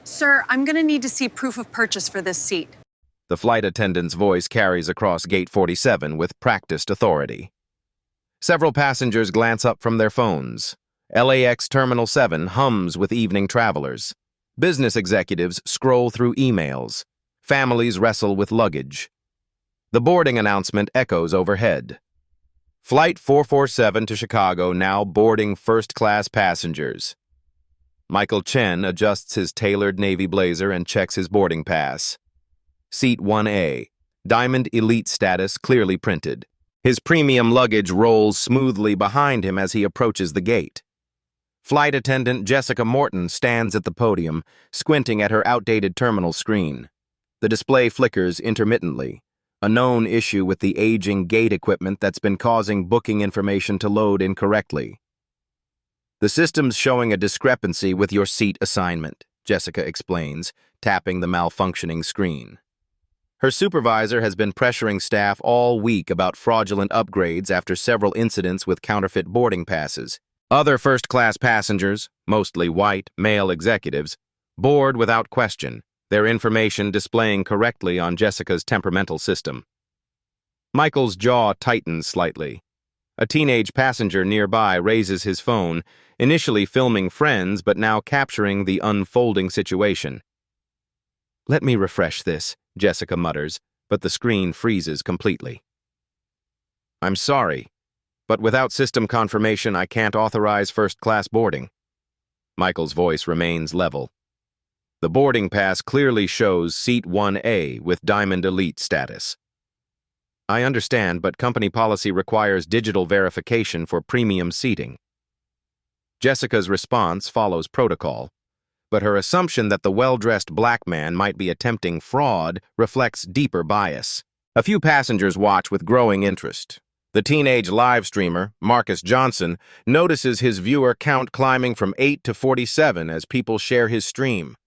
Sir, I'm going to need to see proof of purchase for this seat. The flight attendant's voice carries across Gate 47 with practiced authority. Several passengers glance up from their phones. LAX Terminal 7 hums with evening travelers. Business executives scroll through emails. Families wrestle with luggage. The boarding announcement echoes overhead. Flight 447 to Chicago now boarding first-class passengers. Michael Chen adjusts his tailored navy blazer and checks his boarding pass. Seat 1A, Diamond Elite status clearly printed. His premium luggage rolls smoothly behind him as he approaches the gate. Flight attendant Jessica Morton stands at the podium, squinting at her outdated terminal screen. The display flickers intermittently, a known issue with the aging gate equipment that's been causing booking information to load incorrectly. "The system's showing a discrepancy with your seat assignment," Jessica explains, tapping the malfunctioning screen. Her supervisor has been pressuring staff all week about fraudulent upgrades after several incidents with counterfeit boarding passes. Other first-class passengers, mostly white, male executives, board without question, their information displaying correctly on Jessica's temperamental system. Michael's jaw tightens slightly. A teenage passenger nearby raises his phone, initially filming friends but now capturing the unfolding situation. "Let me refresh this," Jessica mutters, but the screen freezes completely. "I'm sorry, but without system confirmation, I can't authorize first-class boarding." Michael's voice remains level. The boarding pass clearly shows Seat 1A with Diamond Elite status. "I understand, but company policy requires digital verification for premium seating." Jessica's response follows protocol, but her assumption that the well-dressed black man might be attempting fraud reflects deeper bias. A few passengers watch with growing interest. The teenage live streamer, Marcus Johnson, notices his viewer count climbing from 8 to 47 as people share his stream.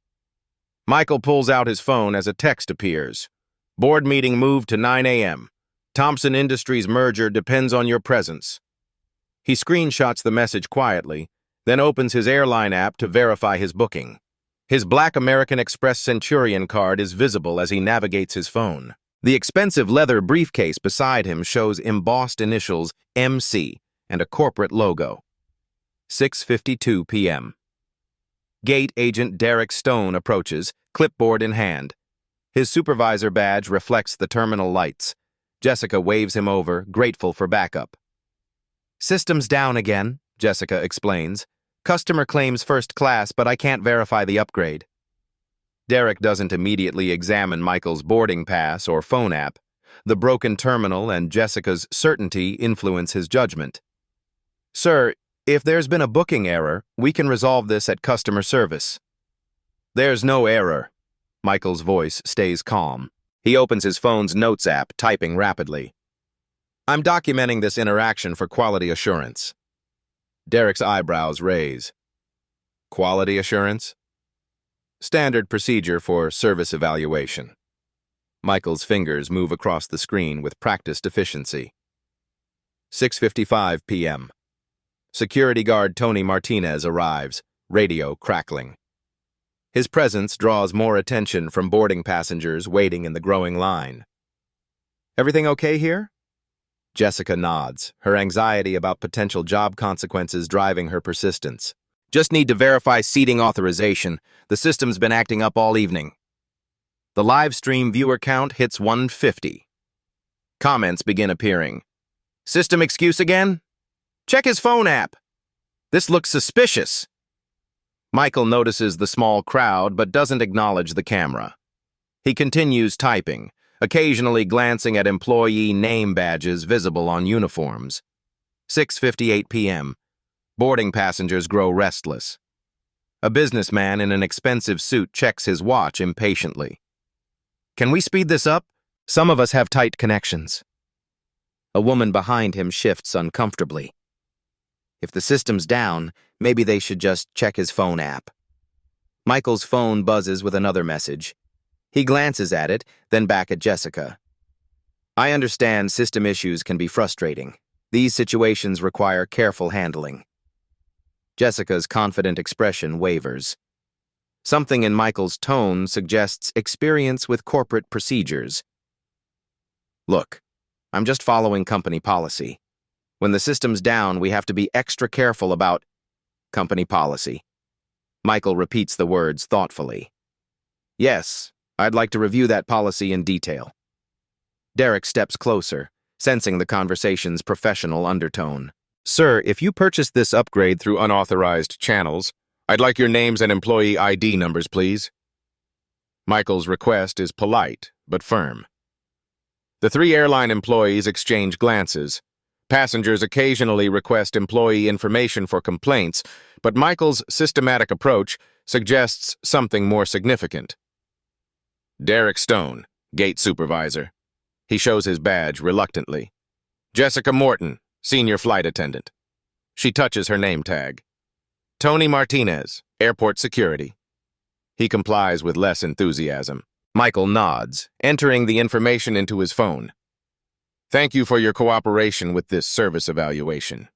Michael pulls out his phone as a text appears. "Board meeting moved to 9 a.m. Thompson Industries merger depends on your presence." He screenshots the message quietly, then opens his Airline app to verify his booking. His black American Express Centurion card is visible as he navigates his phone. The expensive leather briefcase beside him shows embossed initials MC and a corporate logo. 6:52 p.m. Gate agent Derek Stone approaches, clipboard in hand. His supervisor badge reflects the terminal lights. Jessica waves him over, grateful for backup. "System's down again," Jessica explains. "Customer claims first class, but I can't verify the upgrade." Derek doesn't immediately examine Michael's boarding pass or phone app. The broken terminal and Jessica's certainty influence his judgment. "Sir, if there's been a booking error, we can resolve this at customer service." "There's no error." Michael's voice stays calm. He opens his phone's notes app, typing rapidly. "I'm documenting this interaction for quality assurance." Derek's eyebrows raise. "Quality assurance?" "Standard procedure for service evaluation." Michael's fingers move across the screen with practiced efficiency. 6:55 p.m. Security guard Tony Martinez arrives, radio crackling. His presence draws more attention from boarding passengers waiting in the growing line. "Everything okay here?" Jessica nods, her anxiety about potential job consequences driving her persistence. "Just need to verify seating authorization. The system's been acting up all evening." The live stream viewer count hits 150. Comments begin appearing. "System excuse again? Check his phone app. This looks suspicious." Michael notices the small crowd but doesn't acknowledge the camera. He continues typing, occasionally glancing at employee name badges visible on uniforms. 6:58 p.m. Boarding passengers grow restless. A businessman in an expensive suit checks his watch impatiently. "Can we speed this up? Some of us have tight connections." A woman behind him shifts uncomfortably. "If the system's down, maybe they should just check his phone app." Michael's phone buzzes with another message. He glances at it, then back at Jessica. "I understand system issues can be frustrating. These situations require careful handling." Jessica's confident expression wavers. Something in Michael's tone suggests experience with corporate procedures. Look, I'm just following company policy. When the system's down, we have to be extra careful about company policy. Michael repeats the words thoughtfully. Yes, I'd like to review that policy in detail. Derek steps closer, sensing the conversation's professional undertone. Sir, if you purchased this upgrade through unauthorized channels, I'd like your names and employee ID numbers, please. Michael's request is polite, but firm. The three airline employees exchange glances. Passengers occasionally request employee information for complaints, but Michael's systematic approach suggests something more significant. Derek Stone, gate supervisor. He shows his badge reluctantly. Jessica Morton, senior flight attendant. She touches her name tag. Tony Martinez, airport security. He complies with less enthusiasm. Michael nods, entering the information into his phone. Thank you for your cooperation with this service evaluation.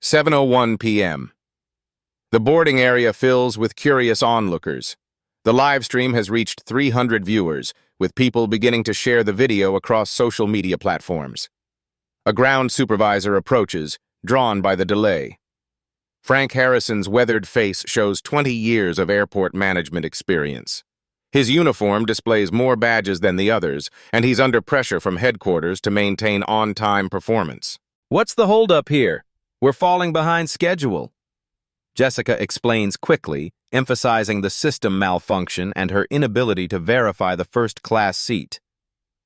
7:01 p.m. The boarding area fills with curious onlookers. The live stream has reached 300 viewers, with people beginning to share the video across social media platforms. A ground supervisor approaches, drawn by the delay. Frank Harrison's weathered face shows 20 years of airport management experience. His uniform displays more badges than the others, and he's under pressure from headquarters to maintain on-time performance. What's the holdup here? We're falling behind schedule. Jessica explains quickly, emphasizing the system malfunction and her inability to verify the first-class seat.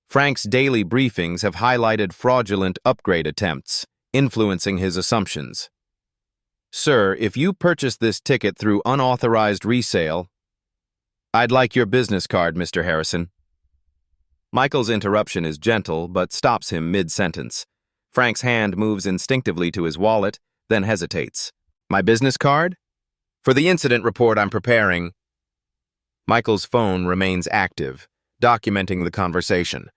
Frank's daily briefings have highlighted fraudulent upgrade attempts, influencing his assumptions. Sir, if you purchased this ticket through unauthorized resale, I'd like your business card, Mr. Harrison. Michael's interruption is gentle, but stops him mid-sentence. Frank's hand moves instinctively to his wallet, then hesitates. My business card? For the incident report I'm preparing. Michael's phone remains active, documenting the conversation.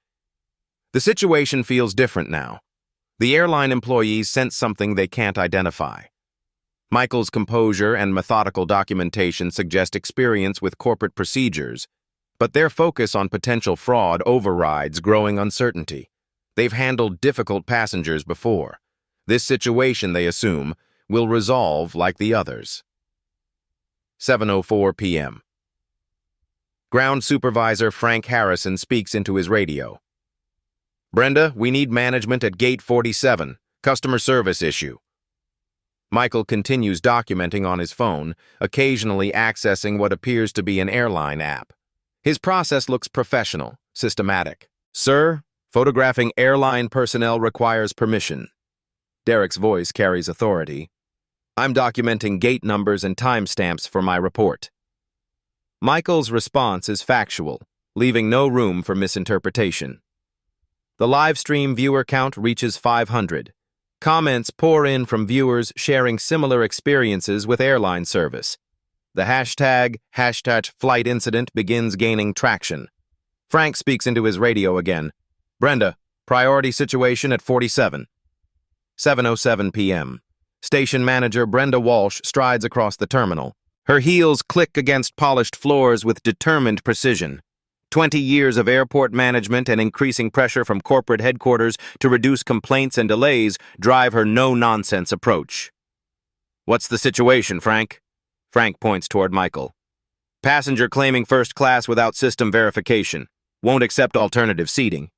The situation feels different now. The airline employees sense something they can't identify. Michael's composure and methodical documentation suggest experience with corporate procedures, but their focus on potential fraud overrides growing uncertainty. They've handled difficult passengers before. This situation, they assume, will resolve like the others. 7:04 p.m. Ground Supervisor Frank Harrison speaks into his radio. Brenda, we need management at Gate 47. Customer service issue. Michael continues documenting on his phone, occasionally accessing what appears to be an airline app. His process looks professional, systematic. Sir, photographing airline personnel requires permission. Derek's voice carries authority. I'm documenting gate numbers and timestamps for my report. Michael's response is factual, leaving no room for misinterpretation. The live stream viewer count reaches 500. Comments pour in from viewers sharing similar experiences with airline service. The hashtag flight incident begins gaining traction. Frank speaks into his radio again. Brenda, priority situation at 47. 7:07 p.m. Station manager Brenda Walsh strides across the terminal. Her heels click against polished floors with determined precision. 20 years of airport management and increasing pressure from corporate headquarters to reduce complaints and delays drive her no-nonsense approach. What's the situation, Frank? Frank points toward Michael. Passenger claiming first class without system verification. Won't accept alternative seating.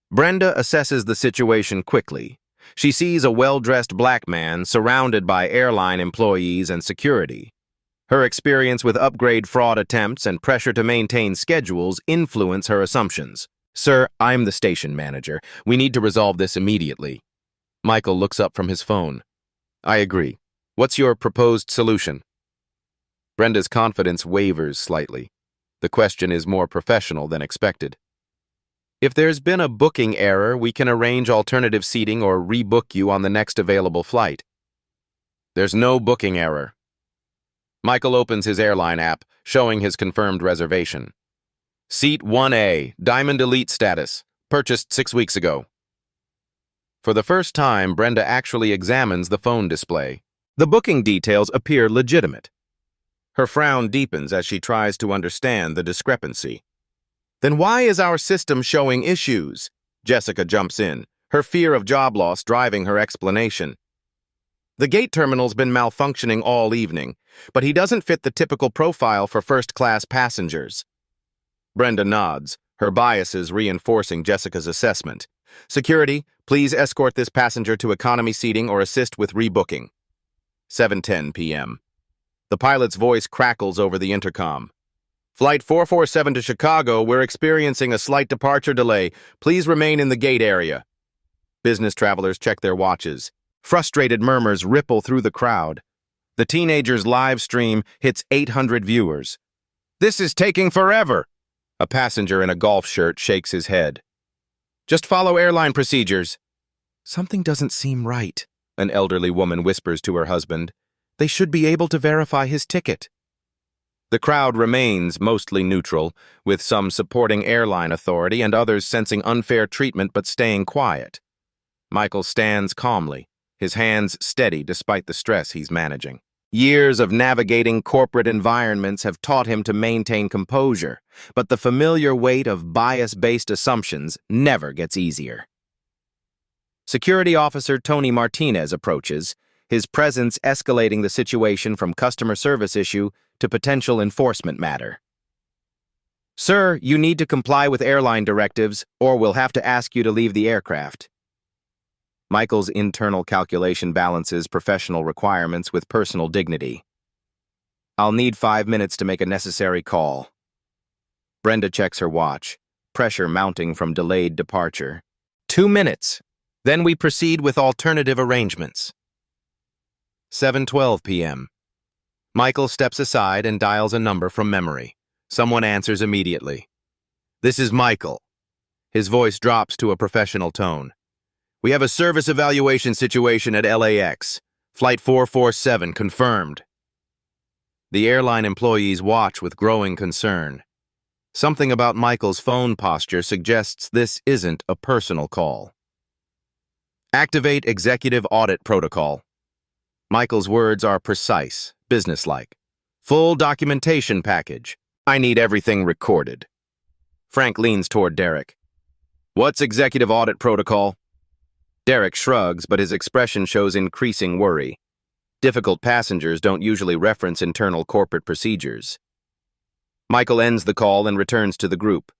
Brenda assesses the situation quickly. She sees a well-dressed black man surrounded by airline employees and security. Her experience with upgrade fraud attempts and pressure to maintain schedules influence her assumptions. Sir, I'm the station manager. We need to resolve this immediately. Michael looks up from his phone. I agree. What's your proposed solution? Brenda's confidence wavers slightly. The question is more professional than expected. If there's been a booking error, we can arrange alternative seating or rebook you on the next available flight. There's no booking error. Michael opens his airline app, showing his confirmed reservation. Seat 1A, Diamond Elite status, purchased 6 weeks ago. For the first time, Brenda actually examines the phone display. The booking details appear legitimate. Her frown deepens as she tries to understand the discrepancy. Then why is our system showing issues? Jessica jumps in, her fear of job loss driving her explanation. The gate terminal's been malfunctioning all evening, but he doesn't fit the typical profile for first-class passengers. Brenda nods, her biases reinforcing Jessica's assessment. Security, please escort this passenger to economy seating or assist with rebooking. 7:10 p.m. The pilot's voice crackles over the intercom. Flight 447 to Chicago, we're experiencing a slight departure delay. Please remain in the gate area. Business travelers check their watches. Frustrated murmurs ripple through the crowd. The teenager's live stream hits 800 viewers. This is taking forever. A passenger in a golf shirt shakes his head. Just follow airline procedures. Something doesn't seem right, an elderly woman whispers to her husband. They should be able to verify his ticket. The crowd remains mostly neutral, with some supporting airline authority and others sensing unfair treatment but staying quiet. Michael stands calmly, his hands steady despite the stress he's managing. Years of navigating corporate environments have taught him to maintain composure, but the familiar weight of bias-based assumptions never gets easier. Security Officer Tony Martinez approaches, his presence escalating the situation from customer service issue to potential enforcement matter. Sir, you need to comply with airline directives, or we'll have to ask you to leave the aircraft. Michael's internal calculation balances professional requirements with personal dignity. I'll need 5 minutes to make a necessary call. Brenda checks her watch, pressure mounting from delayed departure. 2 minutes. Then we proceed with alternative arrangements. 7:12 p.m. Michael steps aside and dials a number from memory. Someone answers immediately. This is Michael. His voice drops to a professional tone. We have a service evaluation situation at LAX. Flight 447 confirmed. The airline employees watch with growing concern. Something about Michael's phone posture suggests this isn't a personal call. Activate Executive Audit Protocol. Michael's words are precise, businesslike. Full documentation package. I need everything recorded. Frank leans toward Derek. What's Executive Audit Protocol? Derek shrugs, but his expression shows increasing worry. Difficult passengers don't usually reference internal corporate procedures. Michael ends the call and returns to the group.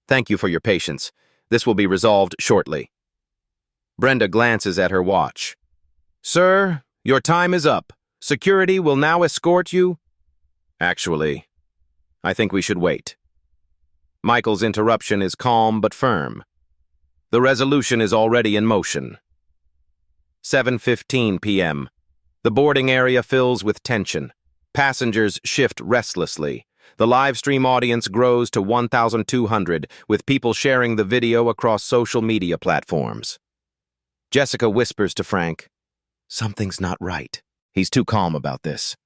Thank you for your patience. This will be resolved shortly. Brenda glances at her watch. Sir, your time is up. Security will now escort you. Actually, I think we should wait. Michael's interruption is calm but firm. The resolution is already in motion. 7:15 p.m. The boarding area fills with tension. Passengers shift restlessly. The live stream audience grows to 1,200, with people sharing the video across social media platforms. Jessica whispers to Frank, Something's not right. He's too calm about this.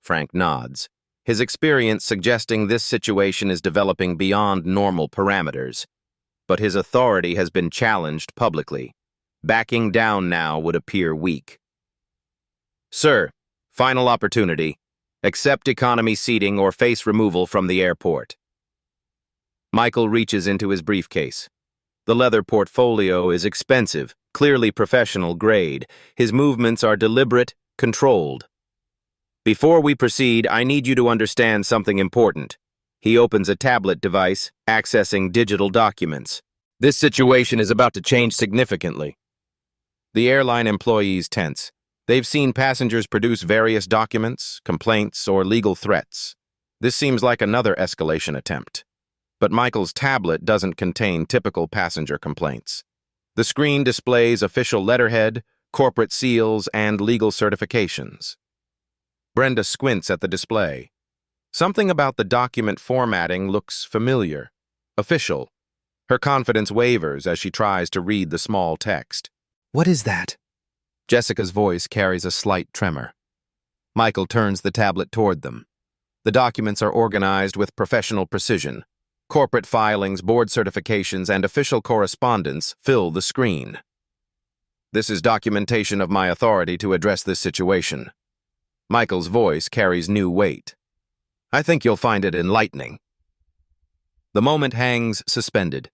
Frank nods, his experience suggesting this situation is developing beyond normal parameters. But his authority has been challenged publicly. Backing down now would appear weak. Sir, final opportunity. Accept economy seating or face removal from the airport. Michael reaches into his briefcase. The leather portfolio is expensive, clearly professional grade. His movements are deliberate, controlled. Before we proceed, I need you to understand something important. He opens a tablet device, accessing digital documents. This situation is about to change significantly. The airline employees tense. They've seen passengers produce various documents, complaints, or legal threats. This seems like another escalation attempt. But Michael's tablet doesn't contain typical passenger complaints. The screen displays official letterhead, corporate seals, and legal certifications. Brenda squints at the display. Something about the document formatting looks familiar, official. Her confidence wavers as she tries to read the small text. What is that? Jessica's voice carries a slight tremor. Michael turns the tablet toward them. The documents are organized with professional precision. Corporate filings, board certifications, and official correspondence fill the screen. This is documentation of my authority to address this situation. Michael's voice carries new weight. I think you'll find it enlightening. The moment hangs suspended.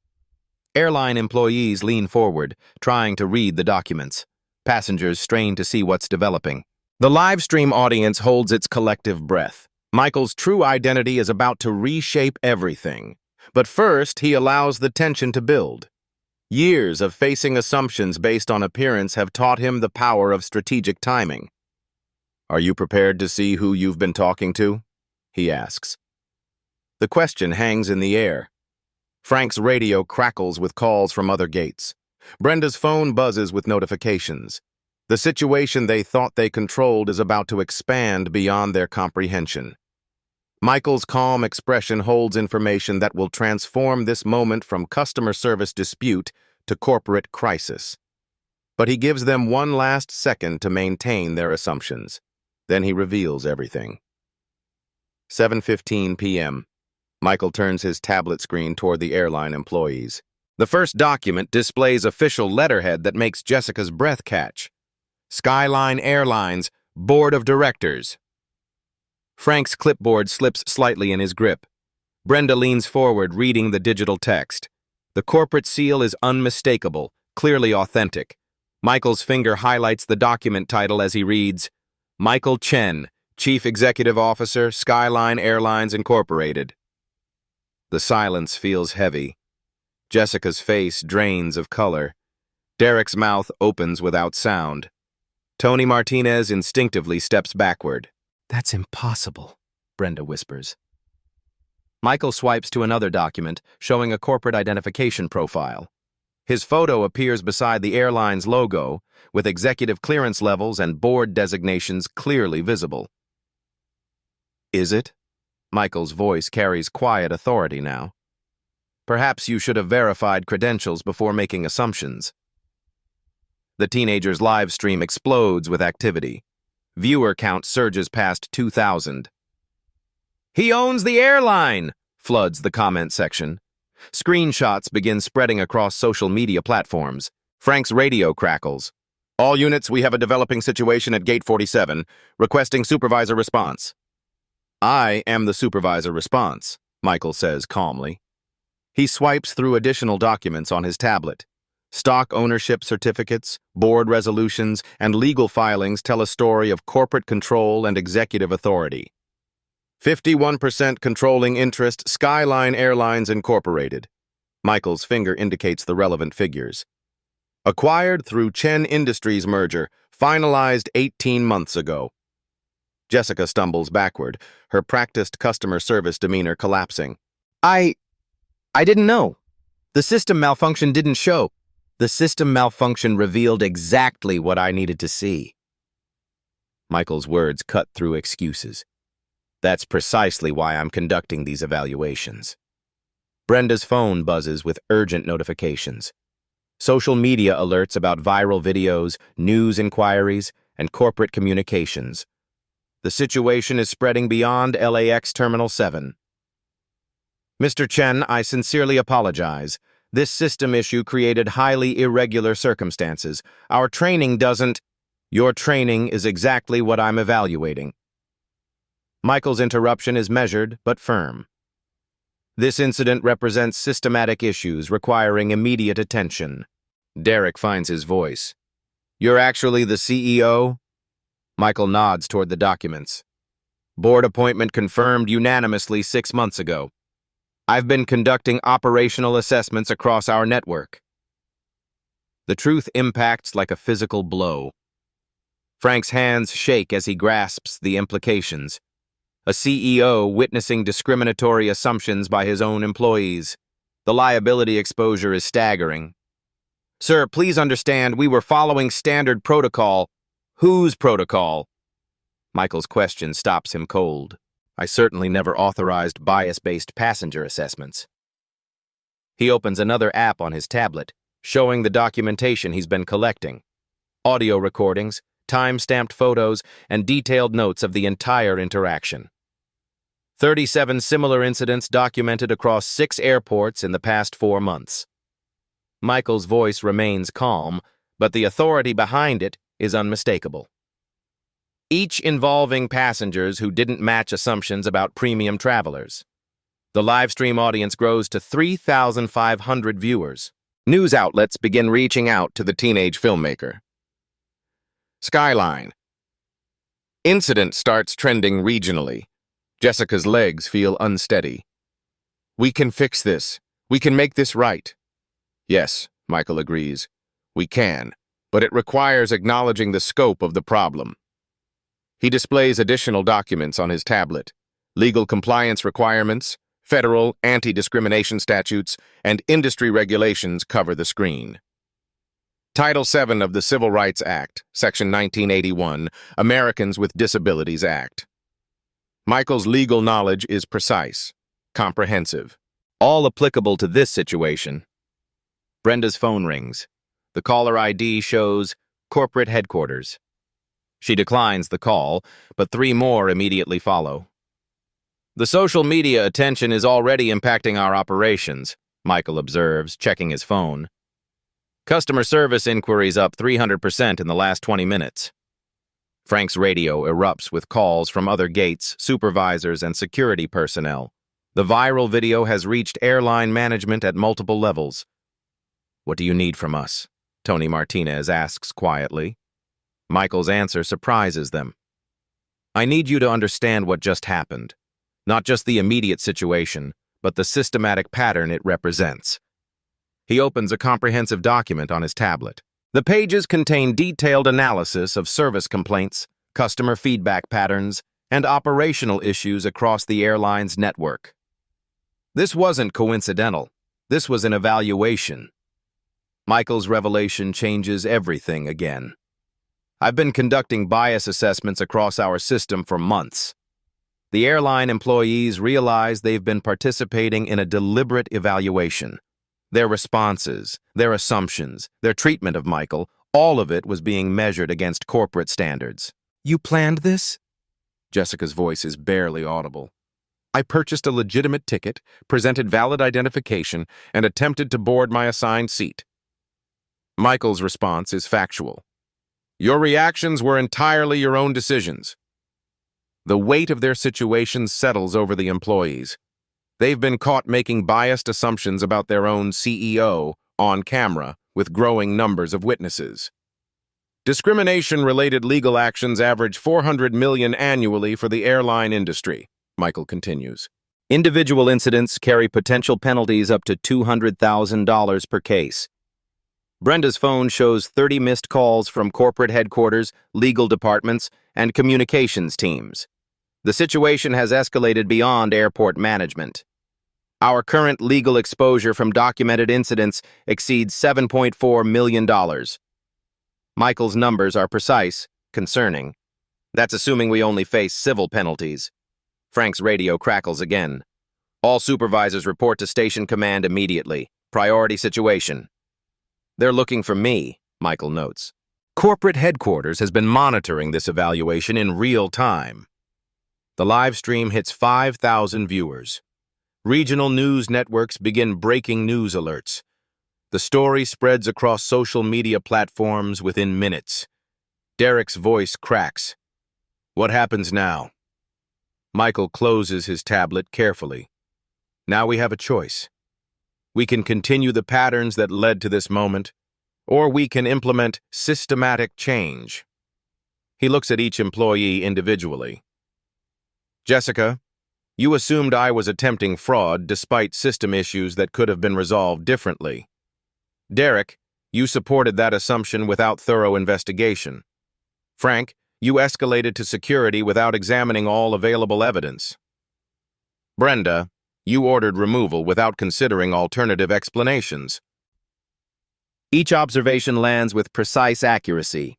Airline employees lean forward, trying to read the documents. Passengers strain to see what's developing. The live stream audience holds its collective breath. Michael's true identity is about to reshape everything. But first, he allows the tension to build. Years of facing assumptions based on appearance have taught him the power of strategic timing. Are you prepared to see who you've been talking to? He asks. The question hangs in the air. Frank's radio crackles with calls from other gates. Brenda's phone buzzes with notifications. The situation they thought they controlled is about to expand beyond their comprehension. Michael's calm expression holds information that will transform this moment from customer service dispute to corporate crisis. But he gives them one last second to maintain their assumptions. Then he reveals everything. 7:15 p.m. Michael turns his tablet screen toward the airline employees. The first document displays official letterhead that makes Jessica's breath catch. Skyline Airlines, Board of Directors. Frank's clipboard slips slightly in his grip. Brenda leans forward, reading the digital text. The corporate seal is unmistakable, clearly authentic. Michael's finger highlights the document title as he reads, Michael Chen, Chief Executive Officer, Skyline Airlines Incorporated. The silence feels heavy. Jessica's face drains of color. Derek's mouth opens without sound. Tony Martinez instinctively steps backward. That's impossible, Brenda whispers. Michael swipes to another document, showing a corporate identification profile. His photo appears beside the airline's logo, with executive clearance levels and board designations clearly visible. Is it? Michael's voice carries quiet authority now. Perhaps you should have verified credentials before making assumptions. The teenager's live stream explodes with activity. Viewer count surges past 2,000. He owns the airline! Floods the comment section. Screenshots begin spreading across social media platforms. Frank's radio crackles. All units, we have a developing situation at Gate 47, requesting supervisor response. I am the supervisor response, Michael says calmly. He swipes through additional documents on his tablet. Stock ownership certificates, board resolutions, and legal filings tell a story of corporate control and executive authority. 51% controlling interest, Skyline Airlines Incorporated. Michael's finger indicates the relevant figures. Acquired through Chen Industries merger, finalized 18 months ago. Jessica stumbles backward, her practiced customer service demeanor collapsing. I didn't know. The system malfunction didn't show. The system malfunction revealed exactly what I needed to see. Michael's words cut through excuses. That's precisely why I'm conducting these evaluations. Brenda's phone buzzes with urgent notifications. Social media alerts about viral videos, news inquiries, and corporate communications. The situation is spreading beyond LAX Terminal 7. Mr. Chen, I sincerely apologize. This system issue created highly irregular circumstances. Our training doesn't... Your training is exactly what I'm evaluating. Michael's interruption is measured but firm. This incident represents systematic issues requiring immediate attention. Derek finds his voice. You're actually the CEO? Michael nods toward the documents. Board appointment confirmed unanimously 6 months ago. I've been conducting operational assessments across our network. The truth impacts like a physical blow. Frank's hands shake as he grasps the implications. A CEO witnessing discriminatory assumptions by his own employees. The liability exposure is staggering. Sir, please understand we were following standard protocol. Whose protocol? Michael's question stops him cold. I certainly never authorized bias-based passenger assessments. He opens another app on his tablet, showing the documentation he's been collecting. Audio recordings, time-stamped photos, and detailed notes of the entire interaction. 37 similar incidents documented across 6 airports in the past 4 months. Michael's voice remains calm, but the authority behind it is unmistakable. each involving passengers who didn't match assumptions about premium travelers. The live stream audience grows to 3,500 viewers. News outlets begin reaching out to the teenage filmmaker. Skyline. Incident starts trending regionally. Jessica's legs feel unsteady. We can fix this. We can make this right. Yes, Michael agrees. We can, but it requires acknowledging the scope of the problem. He displays additional documents on his tablet. Legal compliance requirements, federal anti-discrimination statutes, and industry regulations cover the screen. Title VII of the Civil Rights Act, Section 1981, Americans with Disabilities Act. Michael's legal knowledge is precise, comprehensive, all applicable to this situation. Brenda's phone rings. The caller ID shows corporate headquarters. She declines the call, but 3 more immediately follow. The social media attention is already impacting our operations, Michael observes, checking his phone. Customer service inquiries up 300% in the last 20 minutes. Frank's radio erupts with calls from other gates, supervisors, and security personnel. The viral video has reached airline management at multiple levels. What do you need from us? Tony Martinez asks quietly. Michael's answer surprises them. I need you to understand what just happened. Not just the immediate situation, but the systematic pattern it represents. He opens a comprehensive document on his tablet. The pages contain detailed analysis of service complaints, customer feedback patterns, and operational issues across the airline's network. This wasn't coincidental. This was an evaluation. Michael's revelation changes everything again. I've been conducting bias assessments across our system for months. The airline employees realize they've been participating in a deliberate evaluation. Their responses, their assumptions, their treatment of Michael, all of it was being measured against corporate standards. You planned this? Jessica's voice is barely audible. I purchased a legitimate ticket, presented valid identification, and attempted to board my assigned seat. Michael's response is factual. Your reactions were entirely your own decisions. The weight of their situation settles over the employees. They've been caught making biased assumptions about their own CEO on camera with growing numbers of witnesses. Discrimination-related legal actions average $400 million annually for the airline industry, Michael continues. Individual incidents carry potential penalties up to $200,000 per case. Brenda's phone shows 30 missed calls from corporate headquarters, legal departments, and communications teams. The situation has escalated beyond airport management. Our current legal exposure from documented incidents exceeds $7.4 million. Michael's numbers are precise, concerning. That's assuming we only face civil penalties. Frank's radio crackles again. All supervisors report to station command immediately. Priority situation. They're looking for me, Michael notes. Corporate headquarters has been monitoring this evaluation in real time. The live stream hits 5,000 viewers. Regional news networks begin breaking news alerts. The story spreads across social media platforms within minutes. Derek's voice cracks. What happens now? Michael closes his tablet carefully. Now we have a choice. We can continue the patterns that led to this moment, or we can implement systematic change. He looks at each employee individually. Jessica, you assumed I was attempting fraud despite system issues that could have been resolved differently. Derek, you supported that assumption without thorough investigation. Frank, you escalated to security without examining all available evidence. Brenda, you ordered removal without considering alternative explanations. Each observation lands with precise accuracy.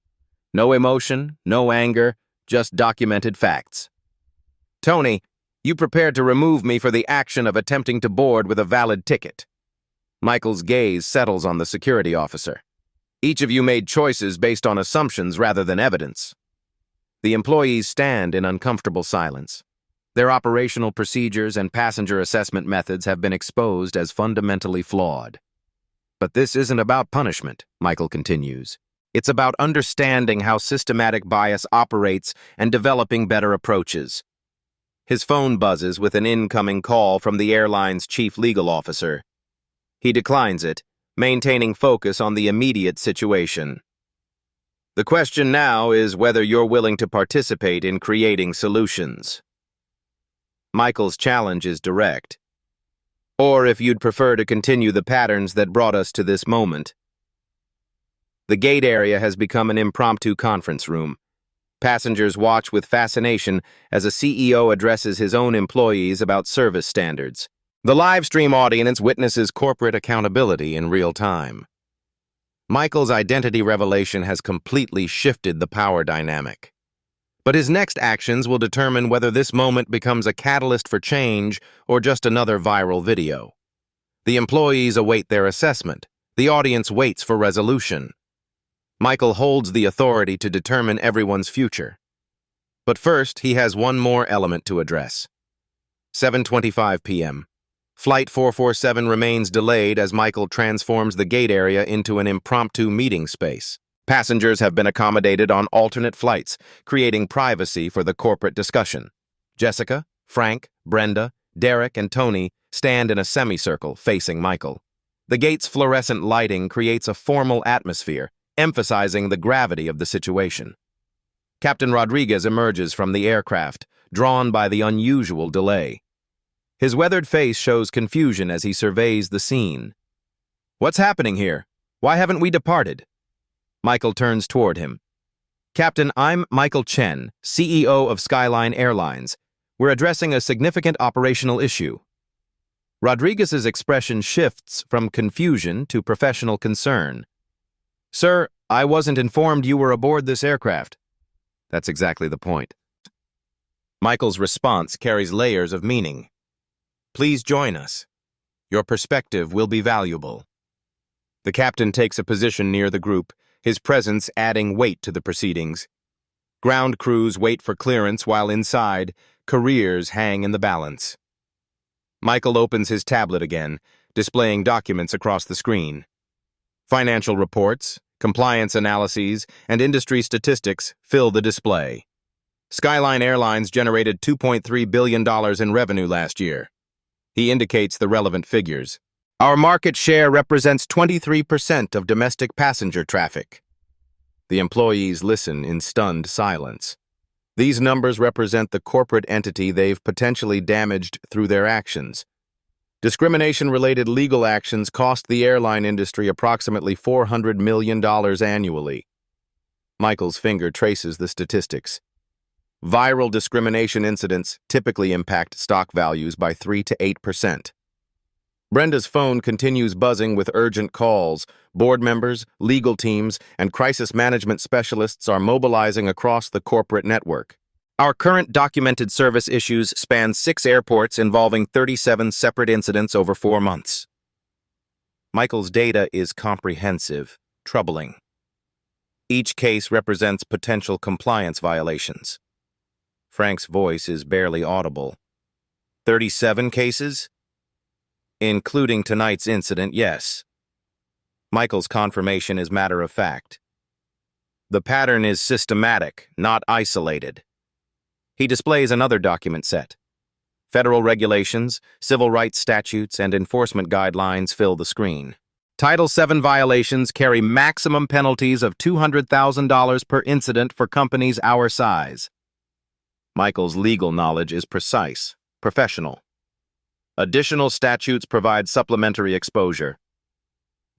No emotion, no anger, just documented facts. Tony, you prepared to remove me for the action of attempting to board with a valid ticket. Michael's gaze settles on the security officer. Each of you made choices based on assumptions rather than evidence. The employees stand in uncomfortable silence. Their operational procedures and passenger assessment methods have been exposed as fundamentally flawed. But this isn't about punishment, Michael continues. It's about understanding how systematic bias operates and developing better approaches. His phone buzzes with an incoming call from the airline's chief legal officer. He declines it, maintaining focus on the immediate situation. The question now is whether you're willing to participate in creating solutions. Michael's challenge is direct. Or if you'd prefer to continue the patterns that brought us to this moment. The gate area has become an impromptu conference room. Passengers watch with fascination as a CEO addresses his own employees about service standards. The live stream audience witnesses corporate accountability in real time. Michael's identity revelation has completely shifted the power dynamic. But his next actions will determine whether this moment becomes a catalyst for change or just another viral video. The employees await their assessment. The audience waits for resolution. Michael holds the authority to determine everyone's future. But first, he has one more element to address. 7:25 p.m. Flight 447 remains delayed as Michael transforms the gate area into an impromptu meeting space. Passengers have been accommodated on alternate flights, creating privacy for the corporate discussion. Jessica, Frank, Brenda, Derek, and Tony stand in a semicircle facing Michael. The gate's fluorescent lighting creates a formal atmosphere, emphasizing the gravity of the situation. Captain Rodriguez emerges from the aircraft, drawn by the unusual delay. His weathered face shows confusion as he surveys the scene. "What's happening here? Why haven't we departed?" Michael turns toward him. "Captain, I'm Michael Chen, CEO of Skyline Airlines. We're addressing a significant operational issue." Rodriguez's expression shifts from confusion to professional concern. "Sir, I wasn't informed you were aboard this aircraft." That's exactly the point. Michael's response carries layers of meaning. "Please join us. Your perspective will be valuable." The captain takes a position near the group, his presence adding weight to the proceedings. Ground crews wait for clearance while inside, careers hang in the balance. Michael opens his tablet again, displaying documents across the screen. Financial reports, compliance analyses, and industry statistics fill the display. Skyline Airlines generated $2.3 billion in revenue last year. He indicates the relevant figures. Our market share represents 23% of domestic passenger traffic. The employees listen in stunned silence. These numbers represent the corporate entity they've potentially damaged through their actions. Discrimination-related legal actions cost the airline industry approximately $400 million annually. Michael's finger traces the statistics. Viral discrimination incidents typically impact stock values by 3 to 8%. Brenda's phone continues buzzing with urgent calls. Board members, legal teams, and crisis management specialists are mobilizing across the corporate network. Our current documented service issues span 6 airports involving 37 separate incidents over 4 months. Michael's data is comprehensive, troubling. Each case represents potential compliance violations. Frank's voice is barely audible. 37 cases? Including tonight's incident, yes. Michael's confirmation is matter of fact. The pattern is systematic, not isolated. He displays another document set. Federal regulations, civil rights statutes, and enforcement guidelines fill the screen. Title VII violations carry maximum penalties of $200,000 per incident for companies our size. Michael's legal knowledge is precise, professional. Additional statutes provide supplementary exposure.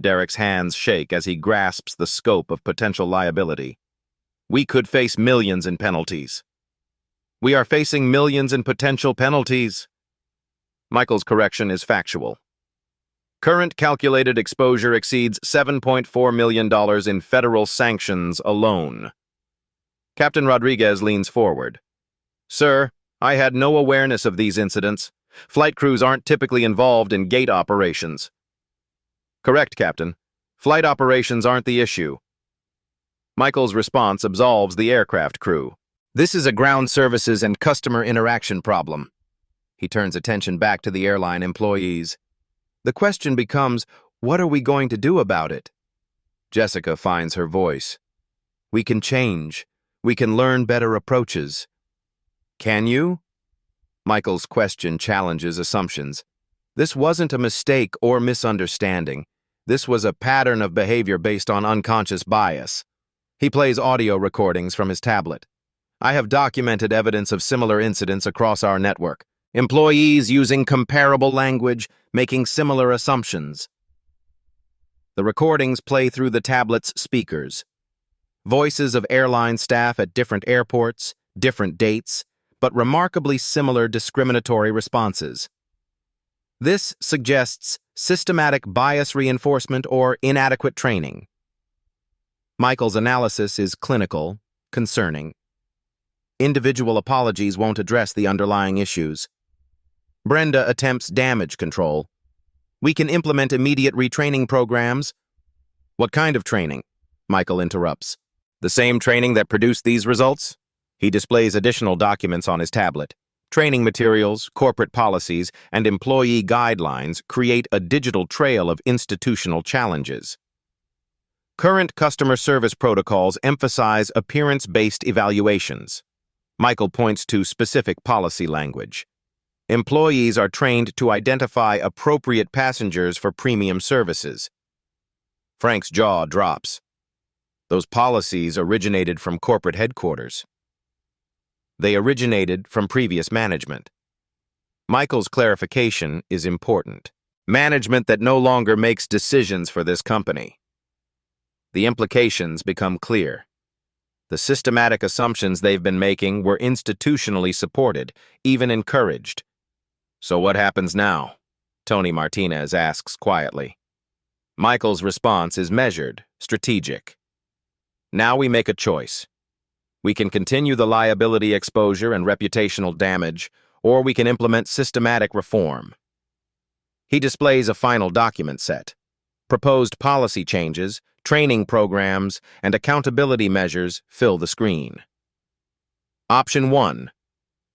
Derek's hands shake as he grasps the scope of potential liability. We could face millions in penalties. We are facing millions in potential penalties. Michael's correction is factual. Current calculated exposure exceeds $7.4 million in federal sanctions alone. Captain Rodriguez leans forward. Sir, I had no awareness of these incidents. Flight crews aren't typically involved in gate operations. Correct, Captain. Flight operations aren't the issue. Michael's response absolves the aircraft crew. This is a ground services and customer interaction problem. He turns attention back to the airline employees. The question becomes, what are we going to do about it? Jessica finds her voice. We can change. We can learn better approaches. Can you? Michael's question challenges assumptions. This wasn't a mistake or misunderstanding. This was a pattern of behavior based on unconscious bias. He plays audio recordings from his tablet. I have documented evidence of similar incidents across our network. Employees using comparable language, making similar assumptions. The recordings play through the tablet's speakers. Voices of airline staff at different airports, different dates, but remarkably similar discriminatory responses. This suggests systematic bias reinforcement or inadequate training. Michael's analysis is clinical, concerning. Individual apologies won't address the underlying issues. Brenda attempts damage control. We can implement immediate retraining programs. What kind of training? Michael interrupts. The same training that produced these results? He displays additional documents on his tablet. Training materials, corporate policies, and employee guidelines create a digital trail of institutional challenges. Current customer service protocols emphasize appearance-based evaluations. Michael points to specific policy language. Employees are trained to identify appropriate passengers for premium services. Frank's jaw drops. Those policies originated from corporate headquarters. They originated from previous management. Michael's clarification is important. Management that no longer makes decisions for this company. The implications become clear. The systematic assumptions they've been making were institutionally supported, even encouraged. So what happens now? Tony Martinez asks quietly. Michael's response is measured, strategic. Now we make a choice. We can continue the liability exposure and reputational damage, or we can implement systematic reform. He displays a final document set. Proposed policy changes, training programs, and accountability measures fill the screen. Option 1.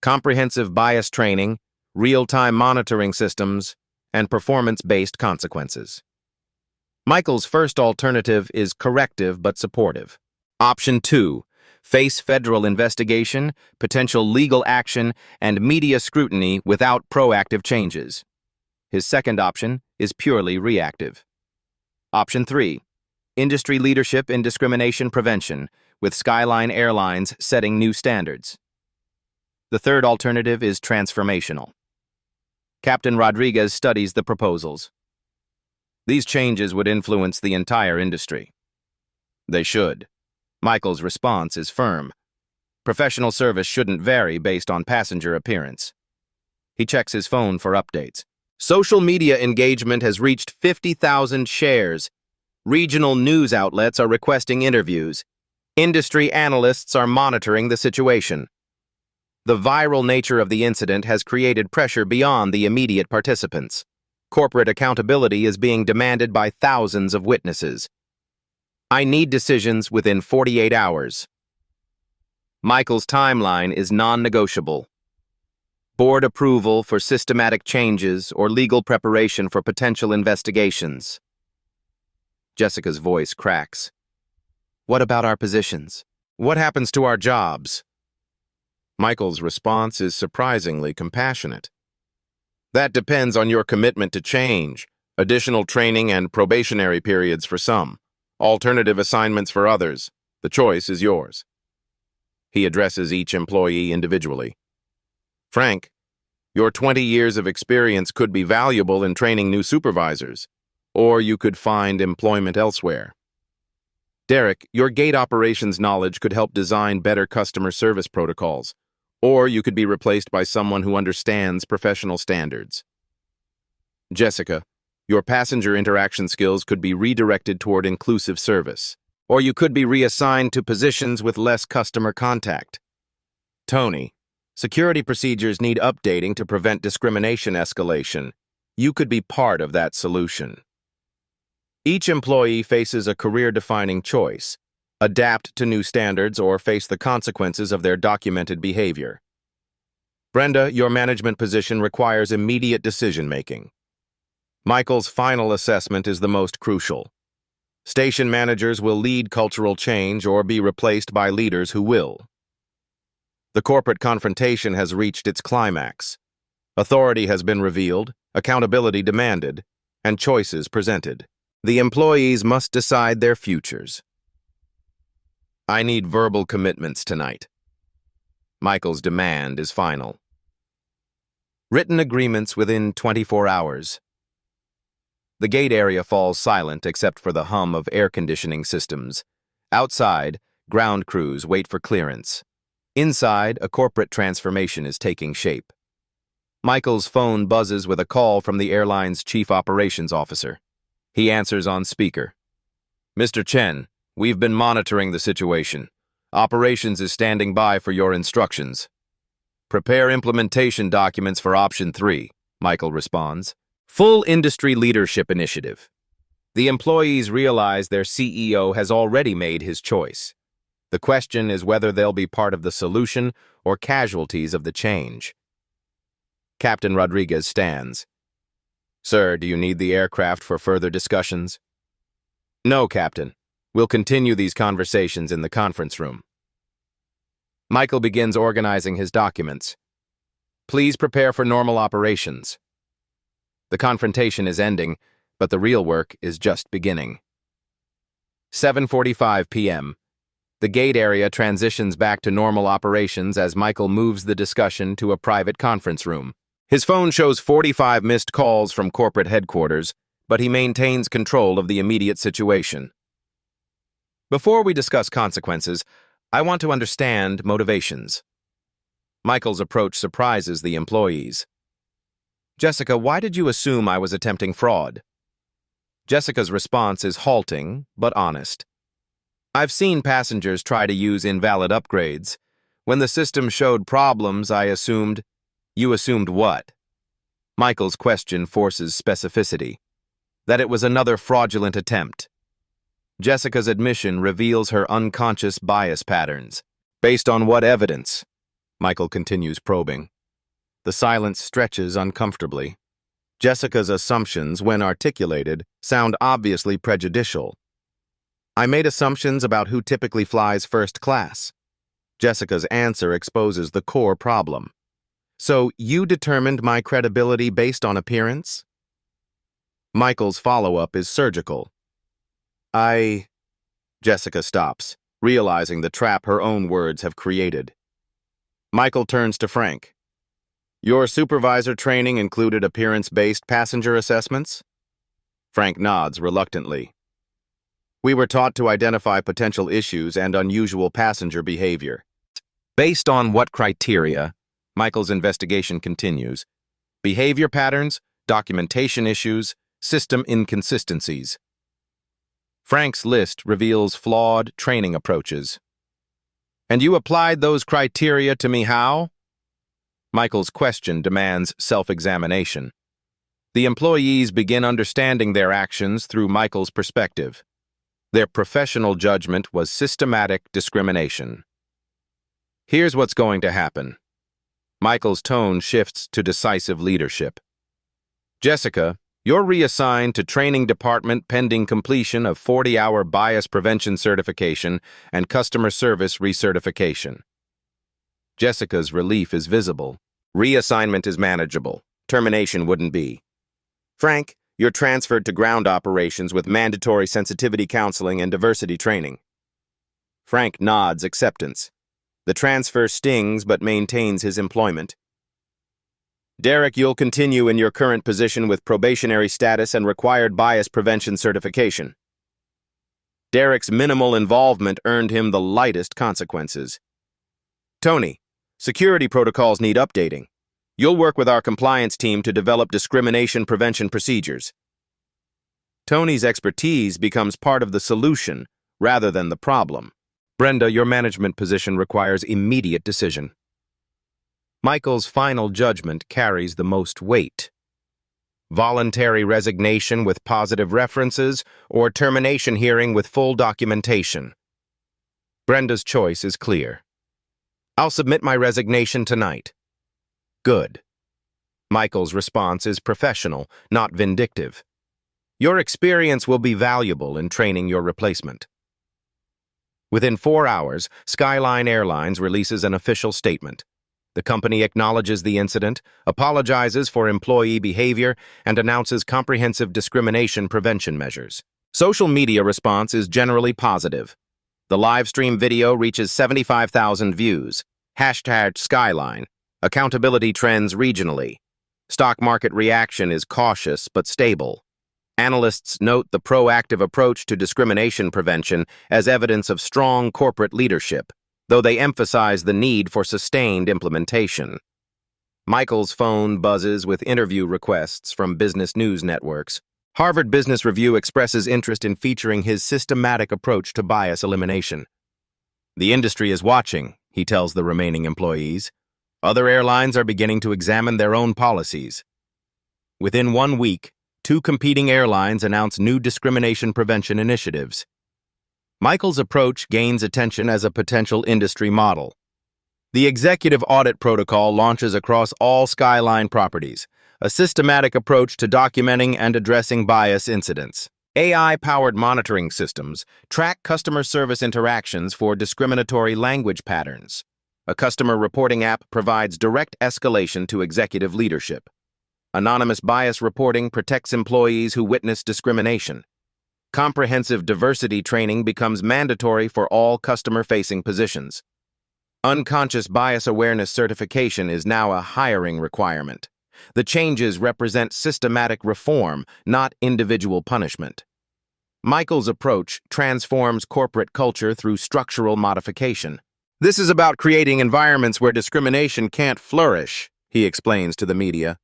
Comprehensive bias training, real-time monitoring systems, and performance-based consequences. Michael's first alternative is corrective but supportive. Option 2. Face federal investigation, potential legal action, and media scrutiny without proactive changes. His second option is purely reactive. Option 3. Industry leadership in discrimination prevention, with Skyline Airlines setting new standards. The third alternative is transformational. Captain Rodriguez studies the proposals. These changes would influence the entire industry. They should. Michael's response is firm. Professional service shouldn't vary based on passenger appearance. He checks his phone for updates. Social media engagement has reached 50,000 shares. Regional news outlets are requesting interviews. Industry analysts are monitoring the situation. The viral nature of the incident has created pressure beyond the immediate participants. Corporate accountability is being demanded by thousands of witnesses. I need decisions within 48 hours. Michael's timeline is non-negotiable. Board approval for systematic changes or legal preparation for potential investigations. Jessica's voice cracks. What about our positions? What happens to our jobs? Michael's response is surprisingly compassionate. That depends on your commitment to change, additional training and probationary periods for some, alternative assignments for others. The choice is yours. He addresses each employee individually. Frank, your 20 years of experience could be valuable in training new supervisors, or you could find employment elsewhere. Derek, your gate operations knowledge could help design better customer service protocols, or you could be replaced by someone who understands professional standards. Jessica, your passenger interaction skills could be redirected toward inclusive service, or you could be reassigned to positions with less customer contact. Tony, security procedures need updating to prevent discrimination escalation. You could be part of that solution. Each employee faces a career-defining choice: adapt to new standards or face the consequences of their documented behavior. Brenda, your management position requires immediate decision-making. Michael's final assessment is the most crucial. Station managers will lead cultural change or be replaced by leaders who will. The corporate confrontation has reached its climax. Authority has been revealed, accountability demanded, and choices presented. The employees must decide their futures. I need verbal commitments tonight. Michael's demand is final. Written agreements within 24 hours. The gate area falls silent except for the hum of air conditioning systems. Outside, ground crews wait for clearance. Inside, a corporate transformation is taking shape. Michael's phone buzzes with a call from the airline's chief operations officer. He answers on speaker. Mr. Chen, we've been monitoring the situation. Operations is standing by for your instructions. Prepare implementation documents for option 3, Michael responds. Full industry leadership initiative. The employees realize their CEO has already made his choice. The question is whether they'll be part of the solution or casualties of the change. Captain Rodriguez stands. Sir, do you need the aircraft for further discussions? No, Captain. We'll continue these conversations in the conference room. Michael begins organizing his documents. Please prepare for normal operations. The confrontation is ending, but the real work is just beginning. 7:45 p.m. The gate area transitions back to normal operations as Michael moves the discussion to a private conference room. His phone shows 45 missed calls from corporate headquarters, but he maintains control of the immediate situation. Before we discuss consequences, I want to understand motivations. Michael's approach surprises the employees. Jessica, why did you assume I was attempting fraud? Jessica's response is halting, but honest. I've seen passengers try to use invalid upgrades. When the system showed problems, I assumed. You assumed what? Michael's question forces specificity. That it was another fraudulent attempt. Jessica's admission reveals her unconscious bias patterns. Based on what evidence? Michael continues probing. The silence stretches uncomfortably. Jessica's assumptions, when articulated, sound obviously prejudicial. I made assumptions about who typically flies first class. Jessica's answer exposes the core problem. So you determined my credibility based on appearance? Michael's follow-up is surgical. Jessica stops, realizing the trap her own words have created. Michael turns to Frank. Your supervisor training included appearance-based passenger assessments? Frank nods reluctantly. We were taught to identify potential issues and unusual passenger behavior. Based on what criteria? Michael's investigation continues. Behavior patterns, documentation issues, system inconsistencies. Frank's list reveals flawed training approaches. And you applied those criteria to me how? Michael's question demands self-examination. The employees begin understanding their actions through Michael's perspective. Their professional judgment was systematic discrimination. Here's what's going to happen. Michael's tone shifts to decisive leadership. Jessica, you're reassigned to training department pending completion of 40-hour bias prevention certification and customer service recertification. Jessica's relief is visible. Reassignment is manageable. Termination wouldn't be. Frank, you're transferred to ground operations with mandatory sensitivity counseling and diversity training. Frank nods acceptance. The transfer stings but maintains his employment. Derek, you'll continue in your current position with probationary status and required bias prevention certification. Derek's minimal involvement earned him the lightest consequences. Tony, security protocols need updating. You'll work with our compliance team to develop discrimination prevention procedures. Tony's expertise becomes part of the solution rather than the problem. Brenda, your management position requires immediate decision. Michael's final judgment carries the most weight. Voluntary resignation with positive references or termination hearing with full documentation. Brenda's choice is clear. I'll submit my resignation tonight. Good. Michael's response is professional, not vindictive. Your experience will be valuable in training your replacement. Within 4 hours, Skyline Airlines releases an official statement. The company acknowledges the incident, apologizes for employee behavior, and announces comprehensive discrimination prevention measures. Social media response is generally positive. The live stream video reaches 75,000 views. #Skyline. Accountability trends regionally. Stock market reaction is cautious but stable. Analysts note the proactive approach to discrimination prevention as evidence of strong corporate leadership, though they emphasize the need for sustained implementation. Michael's phone buzzes with interview requests from business news networks. Harvard Business Review expresses interest in featuring his systematic approach to bias elimination. The industry is watching, he tells the remaining employees. Other airlines are beginning to examine their own policies. Within 1 week, 2 competing airlines announce new discrimination prevention initiatives. Michael's approach gains attention as a potential industry model. The Executive Audit Protocol launches across all Skyline properties, a systematic approach to documenting and addressing bias incidents. AI-powered monitoring systems track customer service interactions for discriminatory language patterns. A customer reporting app provides direct escalation to executive leadership. Anonymous bias reporting protects employees who witness discrimination. Comprehensive diversity training becomes mandatory for all customer-facing positions. Unconscious bias awareness certification is now a hiring requirement. The changes represent systematic reform, not individual punishment. Michael's approach transforms corporate culture through structural modification. This is about creating environments where discrimination can't flourish, he explains to the media.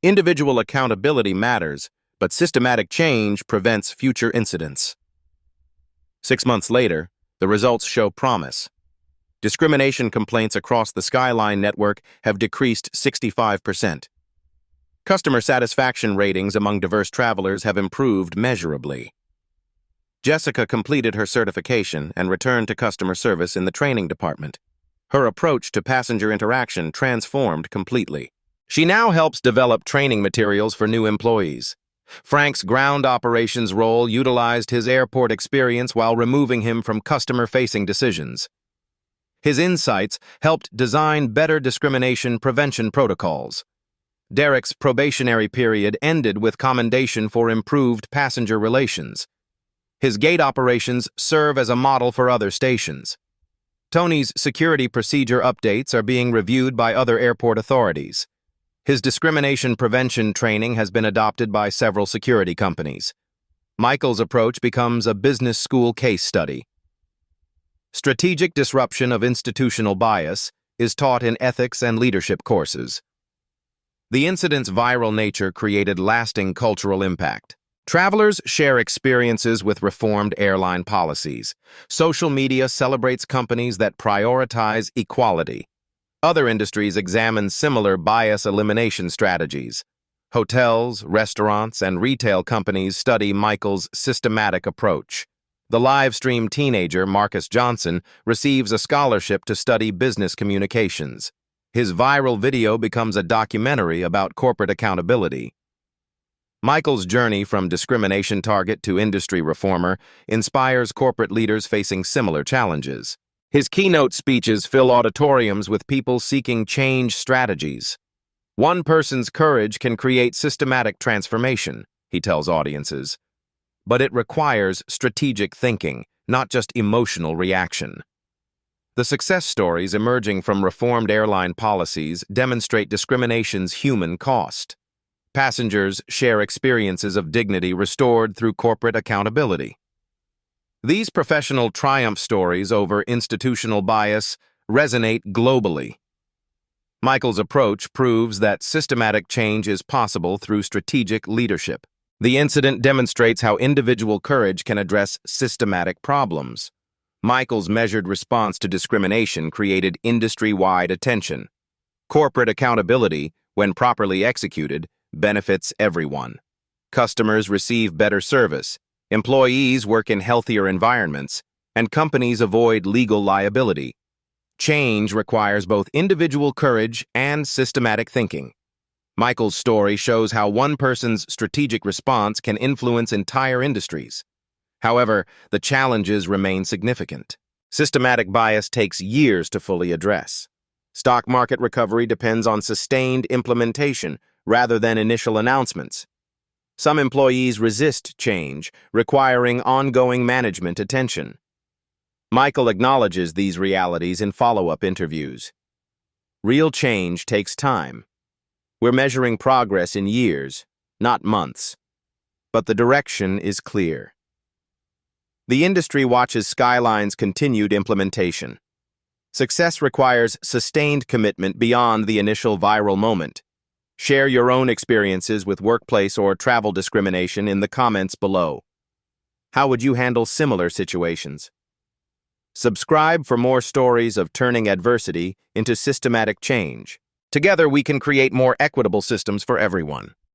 Individual accountability matters, but systematic change prevents future incidents. 6 months later, the results show promise. Discrimination complaints across the Skyline network have decreased 65%. Customer satisfaction ratings among diverse travelers have improved measurably. Jessica completed her certification and returned to customer service in the training department. Her approach to passenger interaction transformed completely. She now helps develop training materials for new employees. Frank's ground operations role utilized his airport experience while removing him from customer-facing decisions. His insights helped design better discrimination prevention protocols. Derek's probationary period ended with commendation for improved passenger relations. His gate operations serve as a model for other stations. Tony's security procedure updates are being reviewed by other airport authorities. His discrimination prevention training has been adopted by several security companies. Michael's approach becomes a business school case study. Strategic disruption of institutional bias is taught in ethics and leadership courses. The incident's viral nature created lasting cultural impact. Travelers share experiences with reformed airline policies. Social media celebrates companies that prioritize equality. Other industries examine similar bias elimination strategies. Hotels, restaurants, and retail companies study Michael's systematic approach. The live-stream teenager, Marcus Johnson, receives a scholarship to study business communications. His viral video becomes a documentary about corporate accountability. Michael's journey from discrimination target to industry reformer inspires corporate leaders facing similar challenges. His keynote speeches fill auditoriums with people seeking change strategies. One person's courage can create systematic transformation, he tells audiences. But it requires strategic thinking, not just emotional reaction. The success stories emerging from reformed airline policies demonstrate discrimination's human cost. Passengers share experiences of dignity restored through corporate accountability. These professional triumph stories over institutional bias resonate globally. Michael's approach proves that systematic change is possible through strategic leadership. The incident demonstrates how individual courage can address systematic problems. Michael's measured response to discrimination created industry-wide attention. Corporate accountability, when properly executed, benefits everyone. Customers receive better service, employees work in healthier environments, and companies avoid legal liability. Change requires both individual courage and systematic thinking. Michael's story shows how one person's strategic response can influence entire industries. However, the challenges remain significant. Systematic bias takes years to fully address. Stock market recovery depends on sustained implementation rather than initial announcements. Some employees resist change, requiring ongoing management attention. Michael acknowledges these realities in follow-up interviews. Real change takes time. We're measuring progress in years, not months. But the direction is clear. The industry watches Skyline's continued implementation. Success requires sustained commitment beyond the initial viral moment. Share your own experiences with workplace or travel discrimination in the comments below. How would you handle similar situations? Subscribe for more stories of turning adversity into systematic change. Together, we can create more equitable systems for everyone.